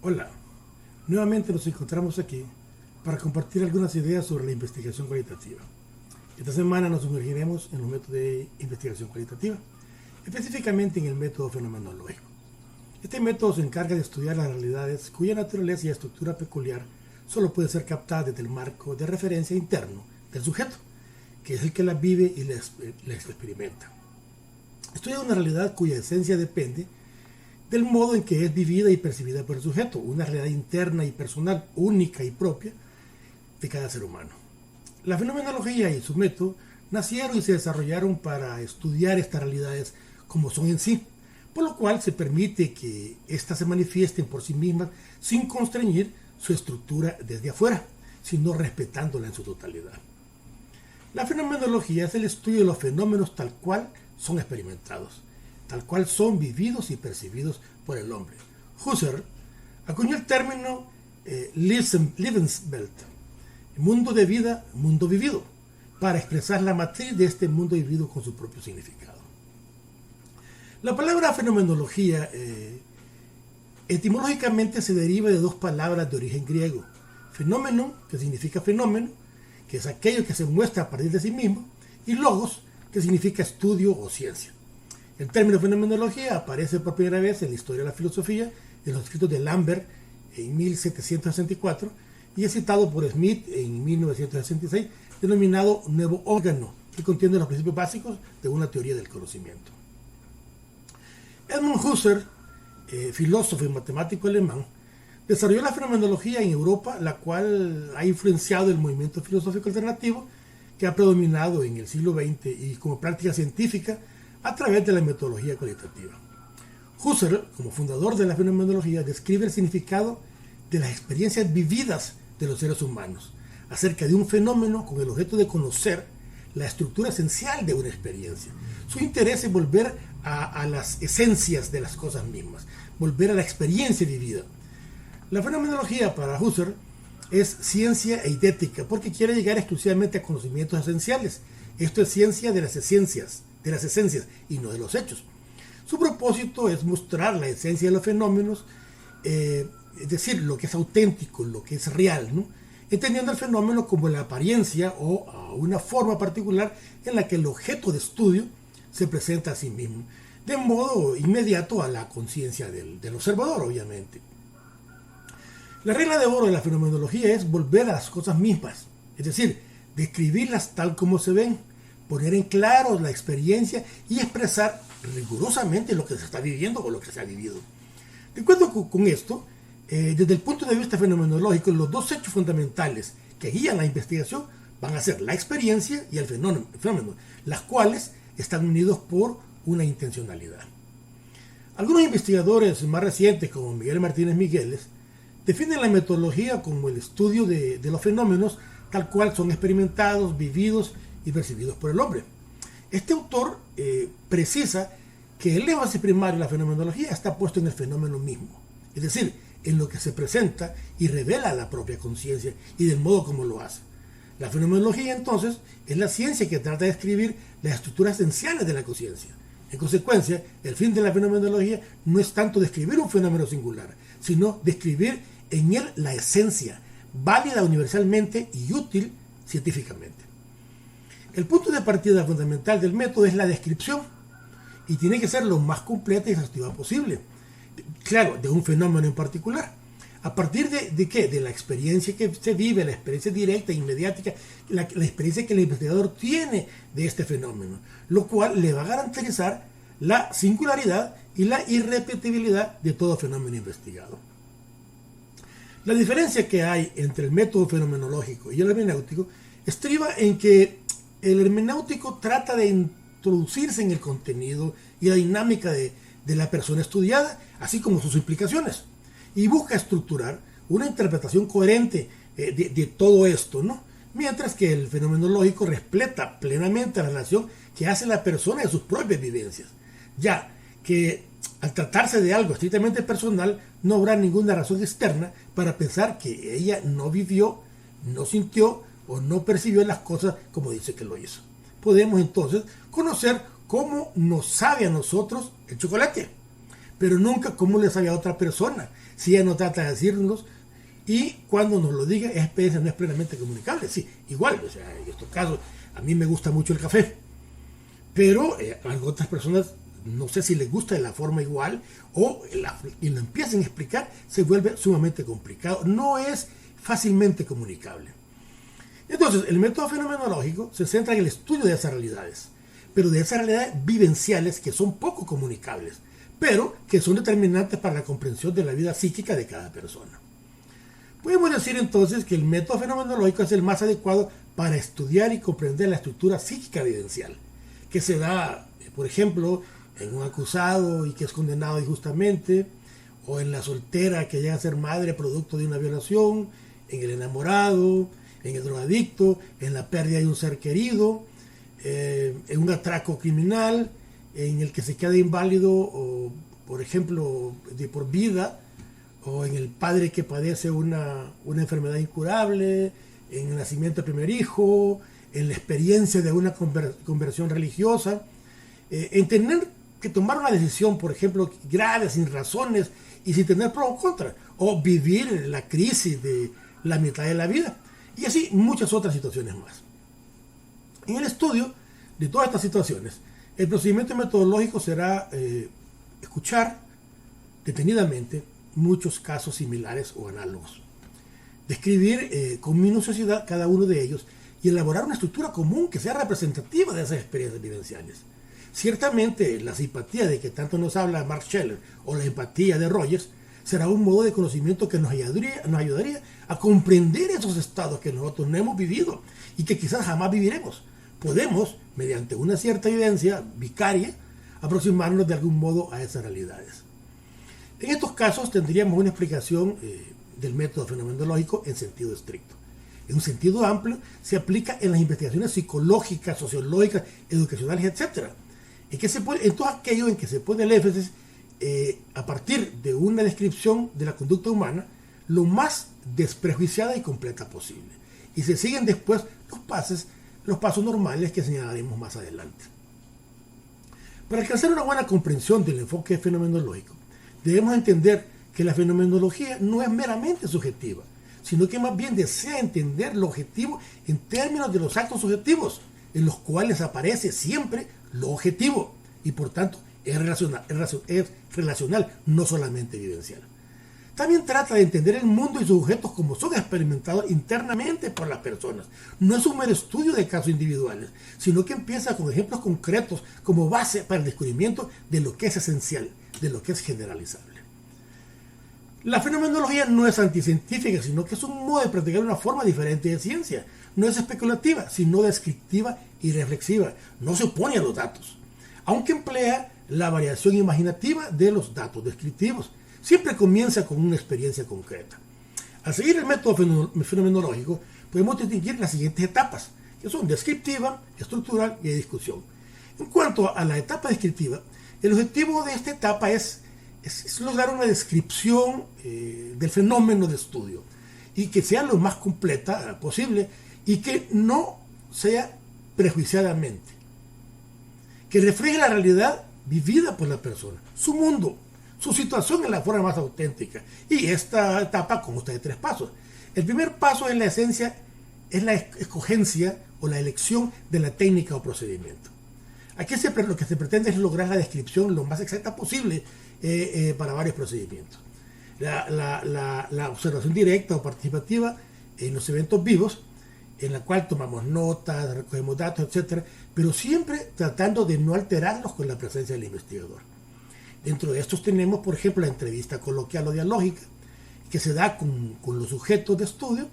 Hola, nuevamente nos encontramos aquí para compartir algunas ideas sobre la investigación cualitativa. Esta semana nos sumergiremos en los métodos de investigación cualitativa, específicamente en el método fenomenológico. Este método se encarga de estudiar las realidades cuya naturaleza y estructura peculiar solo puede ser captada desde el marco de referencia interno del sujeto, que es el que las vive y las experimenta. Estudia una realidad cuya esencia depende del modo en que es vivida y percibida por el sujeto, una realidad interna y personal, única y propia de cada ser humano. La fenomenología y su método nacieron y se desarrollaron para estudiar estas realidades como son en sí, por lo cual se permite que éstas se manifiesten por sí mismas sin constreñir su estructura desde afuera, sino respetándola en su totalidad. La fenomenología es el estudio de los fenómenos tal cual son experimentados, tal cual son vividos y percibidos por el hombre. Husserl acuñó el término Lebenswelt, mundo de vida, mundo vivido, para expresar la matriz de este mundo vivido con su propio significado. La palabra fenomenología etimológicamente se deriva de dos palabras de origen griego: fenómeno, que significa fenómeno, que es aquello que se muestra a partir de sí mismo, y logos, que significa estudio o ciencia. El término fenomenología aparece por primera vez en la historia de la filosofía, en los escritos de Lambert en 1764, y es citado por Smith en 1966, denominado Nuevo Órgano, que contiene los principios básicos de una teoría del conocimiento. Edmund Husserl, filósofo y matemático alemán, desarrolló la fenomenología en Europa, la cual ha influenciado el movimiento filosófico alternativo que ha predominado en el siglo XX y como práctica científica a través de la metodología cualitativa. Husserl, como fundador de la fenomenología, describe el significado de las experiencias vividas de los seres humanos acerca de un fenómeno con el objeto de conocer la estructura esencial de una experiencia. Su interés es volver a las esencias de las cosas mismas, volver a la experiencia vivida. La fenomenología para Husserl es ciencia eidética porque quiere llegar exclusivamente a conocimientos esenciales. Esto es ciencia de las esencias y no de los hechos. Su propósito es mostrar la esencia de los fenómenos, es decir, lo que es auténtico, lo que es real, ¿no? Entendiendo el fenómeno como la apariencia o una forma particular en la que el objeto de estudio se presenta a sí mismo, de modo inmediato a la conciencia del observador, obviamente. La regla de oro de la fenomenología es volver a las cosas mismas, es decir, describirlas tal como se ven, poner en claro la experiencia y expresar rigurosamente lo que se está viviendo o lo que se ha vivido. De acuerdo con esto, desde el punto de vista fenomenológico, los dos hechos fundamentales que guían la investigación van a ser la experiencia y el fenómeno, las cuales están unidos por una intencionalidad. Algunos investigadores más recientes, como Miguel Martínez Migueles, definen la metodología como el estudio de los fenómenos tal cual son experimentados, vividos y percibidos por el hombre. Este autor precisa que el énfasis primario de la fenomenología está puesto en el fenómeno mismo, es decir, en lo que se presenta y revela la propia conciencia y del modo como lo hace. La fenomenología, entonces, es la ciencia que trata de describir las estructuras esenciales de la conciencia. En consecuencia, el fin de la fenomenología no es tanto describir un fenómeno singular, sino describir en él la esencia, válida universalmente y útil científicamente. El punto de partida fundamental del método es la descripción, y tiene que ser lo más completa y exhaustiva posible. Claro, de un fenómeno en particular. ¿A partir de qué? De la experiencia que se vive, la experiencia directa, inmediática, la experiencia que el investigador tiene de este fenómeno, lo cual le va a garantizar la singularidad y la irrepetibilidad de todo fenómeno investigado. La diferencia que hay entre el método fenomenológico y el hermenéutico estriba en que el hermenéutico trata de introducirse en el contenido y la dinámica de la persona estudiada, así como sus implicaciones, y busca estructurar una interpretación coherente de todo esto, ¿no? Mientras que el fenomenológico respeta plenamente la relación que hace la persona de sus propias vivencias, ya que al tratarse de algo estrictamente personal, no habrá ninguna razón externa para pensar que ella no vivió, no sintió o no percibió las cosas como dice que lo hizo. Podemos entonces conocer cómo nos sabe a nosotros el chocolate, pero nunca cómo le sabe a otra persona, si ella no trata de decirnos, y cuando nos lo diga, esa experiencia no es plenamente comunicable. Sí, igual, o sea, en estos casos, a mí me gusta mucho el café, pero a otras personas no sé si les gusta de la forma igual, y lo empiezan a explicar, se vuelve sumamente complicado, no es fácilmente comunicable. Entonces, el método fenomenológico se centra en el estudio de esas realidades, pero de esas realidades vivenciales que son poco comunicables, pero que son determinantes para la comprensión de la vida psíquica de cada persona. Podemos decir entonces que el método fenomenológico es el más adecuado para estudiar y comprender la estructura psíquica vivencial, que se da, por ejemplo, en un acusado y que es condenado injustamente, o en la soltera que llega a ser madre producto de una violación, en el enamorado, en el drogadicto, en la pérdida de un ser querido, en un atraco criminal, en el que se queda inválido, o, por ejemplo, de por vida, o en el padre que padece una enfermedad incurable, en el nacimiento del primer hijo, en la experiencia de una conversión religiosa, en tener que tomar una decisión, por ejemplo, grave, sin razones y sin tener pro o contra, o vivir la crisis de la mitad de la vida, y así muchas otras situaciones más. En el estudio de todas estas situaciones, el procedimiento metodológico será escuchar detenidamente muchos casos similares o análogos, describir con minuciosidad cada uno de ellos y elaborar una estructura común que sea representativa de esas experiencias vivenciales. Ciertamente, la simpatía de que tanto nos habla Mark Scheller o la empatía de Rogers será un modo de conocimiento que nos ayudaría a comprender esos estados que nosotros no hemos vivido y que quizás jamás viviremos. Podemos, mediante una cierta evidencia vicaria, aproximarnos de algún modo a esas realidades. En estos casos tendríamos una explicación del método fenomenológico en sentido estricto. En un sentido amplio se aplica en las investigaciones psicológicas, sociológicas, educacionales, etc. En todo aquello en que se pone el énfasis a partir de una descripción de la conducta humana lo más desprejuiciada y completa posible. Y se siguen después los pasos normales que señalaremos más adelante. Para alcanzar una buena comprensión del enfoque fenomenológico, debemos entender que la fenomenología no es meramente subjetiva, sino que más bien desea entender lo objetivo en términos de los actos subjetivos, en los cuales aparece siempre lo objetivo, y por tanto es relacional, no solamente vivencial. También trata de entender el mundo y sus objetos como son experimentados internamente por las personas. No es un mero estudio de casos individuales, sino que empieza con ejemplos concretos como base para el descubrimiento de lo que es esencial, de lo que es generalizable. La fenomenología no es anticientífica, sino que es un modo de practicar una forma diferente de ciencia. No es especulativa, sino descriptiva y reflexiva. No se opone a los datos, aunque emplea la variación imaginativa de los datos descriptivos. Siempre comienza con una experiencia concreta. Al seguir el método fenomenológico, podemos distinguir las siguientes etapas, que son descriptiva, estructural y de discusión. En cuanto a la etapa descriptiva, el objetivo de esta etapa es lograr una descripción del fenómeno de estudio y que sea lo más completa posible y que no sea prejuiciadamente, que refleje la realidad vivida por la persona, su mundo, su situación en la forma más auténtica. Y esta etapa consta de 3 pasos. El primer paso en la esencia es la escogencia o la elección de la técnica o procedimiento. Aquí lo que se pretende es lograr la descripción lo más exacta posible para varios procedimientos. La observación directa o participativa en los eventos vivos, en la cual tomamos notas, recogemos datos, etc., pero siempre tratando de no alterarlos con la presencia del investigador. Dentro de estos tenemos, por ejemplo, la entrevista coloquial o dialógica, que se da con los sujetos de estudio,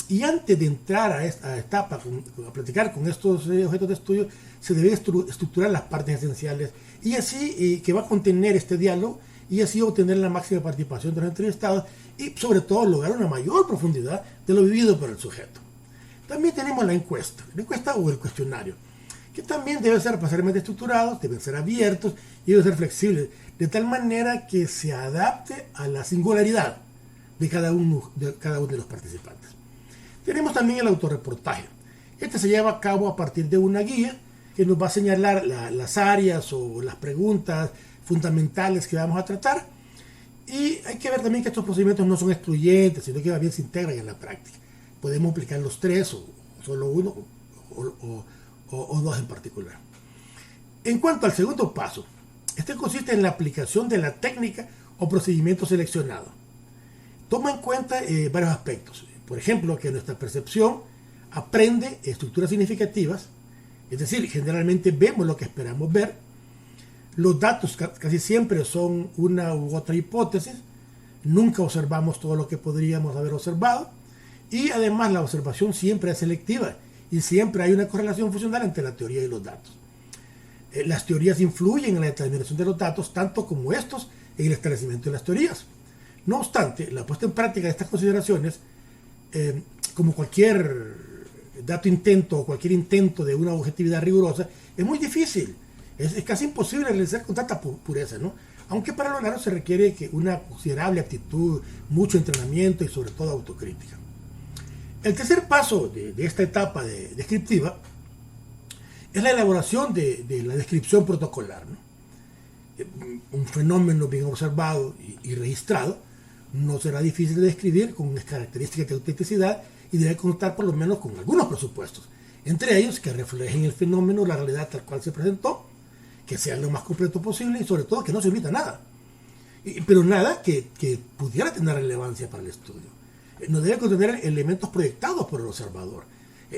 y antes de entrar a esta etapa, a platicar con estos objetos de estudio, se debe estructurar las partes esenciales, y así que va a contener este diálogo, y así obtener la máxima participación de los entrevistados, y sobre todo lograr una mayor profundidad de lo vivido por el sujeto. También tenemos la encuesta o el cuestionario, que también deben ser parcialmente estructurados, deben ser abiertos y deben ser flexibles, de tal manera que se adapte a la singularidad de cada uno de los participantes. Tenemos también el autorreportaje. Este se lleva a cabo a partir de una guía que nos va a señalar las áreas o las preguntas fundamentales que vamos a tratar. Y hay que ver también que estos procedimientos no son excluyentes, sino que bien se integran en la práctica. Podemos aplicar los tres o solo uno o dos en particular. En cuanto al segundo paso, este consiste en la aplicación de la técnica o procedimiento seleccionado. Toma en cuenta varios aspectos. Por ejemplo, que nuestra percepción aprende estructuras significativas, es decir, generalmente vemos lo que esperamos ver. Los datos casi siempre son una u otra hipótesis, nunca observamos todo lo que podríamos haber observado, y además la observación siempre es selectiva y siempre hay una correlación funcional entre la teoría y los datos. Las teorías influyen en la determinación de los datos tanto como estos en el establecimiento de las teorías. No obstante, la puesta en práctica de estas consideraciones, como cualquier intento de una objetividad rigurosa, es muy difícil. Es casi imposible realizar con tanta pureza, ¿no? Aunque para lograrlo se requiere una considerable actitud, mucho entrenamiento y sobre todo autocrítica. El tercer paso de esta etapa descriptiva es la elaboración de la descripción protocolar, ¿no? Un fenómeno bien observado y registrado no será difícil de describir con características de autenticidad y debe contar por lo menos con algunos presupuestos, entre ellos que reflejen el fenómeno, la realidad tal cual se presentó, que sea lo más completo posible y sobre todo que no se omita nada, pero nada que pudiera tener relevancia para el estudio. No debe contener elementos proyectados por el observador,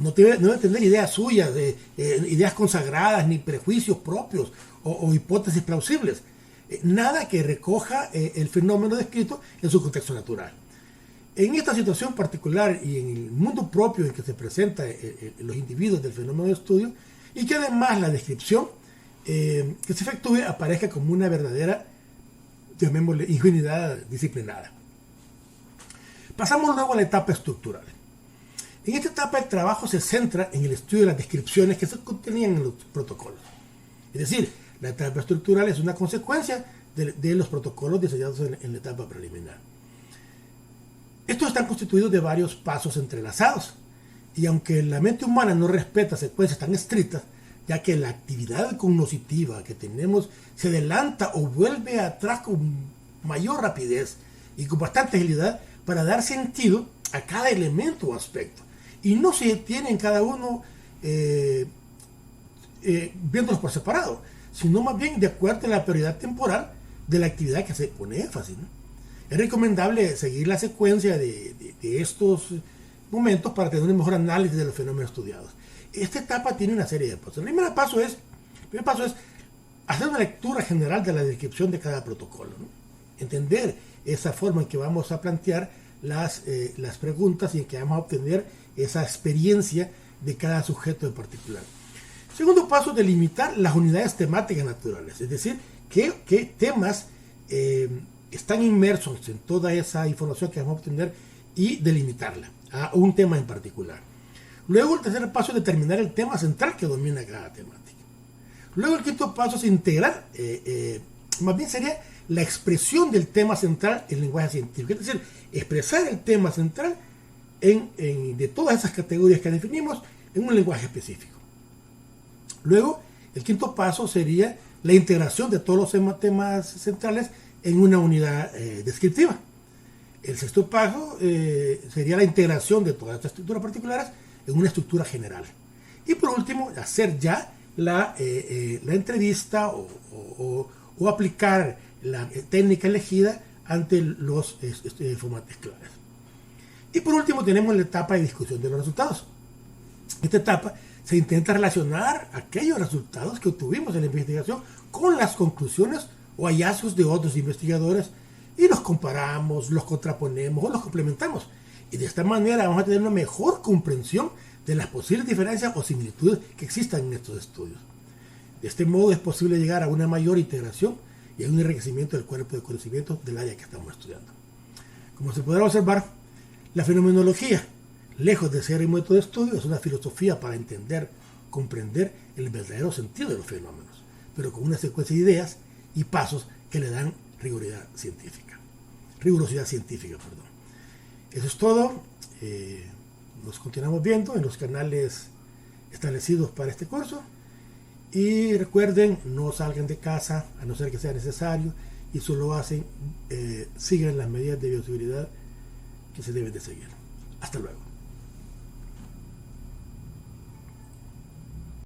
no debe tener ideas suyas, ideas consagradas ni prejuicios propios o hipótesis plausibles, nada que recoja el fenómeno descrito en su contexto natural. En esta situación particular y en el mundo propio en que se presentan los individuos del fenómeno de estudio, y que además la descripción que se efectúe aparezca como una verdadera, llamémosle, ingenuidad disciplinada. Pasamos luego a la etapa estructural. En esta etapa el trabajo se centra en el estudio de las descripciones que se contenían en los protocolos. Es decir, la etapa estructural es una consecuencia de los protocolos diseñados en la etapa preliminar. Estos están constituidos de varios pasos entrelazados, y aunque la mente humana no respeta secuencias tan estrictas, ya que la actividad cognitiva que tenemos se adelanta o vuelve atrás con mayor rapidez y con bastante agilidad para dar sentido a cada elemento o aspecto, y no se detiene en cada uno viéndolos por separado, sino más bien de acuerdo a la prioridad temporal de la actividad que se pone énfasis, ¿no? Es recomendable seguir la secuencia de estos momentos para tener un mejor análisis de los fenómenos estudiados. Esta etapa tiene una serie de pasos. El primer paso es hacer una lectura general de la descripción de cada protocolo, ¿no? Entender esa forma en que vamos a plantear las preguntas y en que vamos a obtener esa experiencia de cada sujeto en particular. Segundo paso, delimitar las unidades temáticas naturales, es decir, qué temas están inmersos en toda esa información que vamos a obtener y delimitarla a un tema en particular. Luego el tercer paso es determinar el tema central que domina cada temática. Luego el quinto paso es integrar, más bien sería la expresión del tema central en lenguaje científico, es decir, expresar el tema central de todas esas categorías que definimos en un lenguaje específico. Luego, el quinto paso sería la integración de todos los temas centrales en una unidad descriptiva. El sexto paso sería la integración de todas estas estructuras particulares en una estructura general. Y por último, hacer ya la entrevista o aplicar la técnica elegida ante los formatos claves. Y por último tenemos la etapa de discusión de los resultados. En esta etapa se intenta relacionar aquellos resultados que obtuvimos en la investigación con las conclusiones o hallazgos de otros investigadores y los comparamos, los contraponemos o los complementamos. Y de esta manera vamos a tener una mejor comprensión de las posibles diferencias o similitudes que existan en estos estudios. De este modo es posible llegar a una mayor integración y a un enriquecimiento del cuerpo de conocimientos del área que estamos estudiando. Como se podrá observar, la fenomenología, lejos de ser un método de estudio, es una filosofía para entender, comprender el verdadero sentido de los fenómenos, pero con una secuencia de ideas y pasos que le dan rigurosidad científica. Eso es todo. Nos continuamos viendo en los canales establecidos para este curso Y recuerden, no salgan de casa a no ser que sea necesario, y solo sigan las medidas de bioseguridad que se deben de seguir. Hasta luego.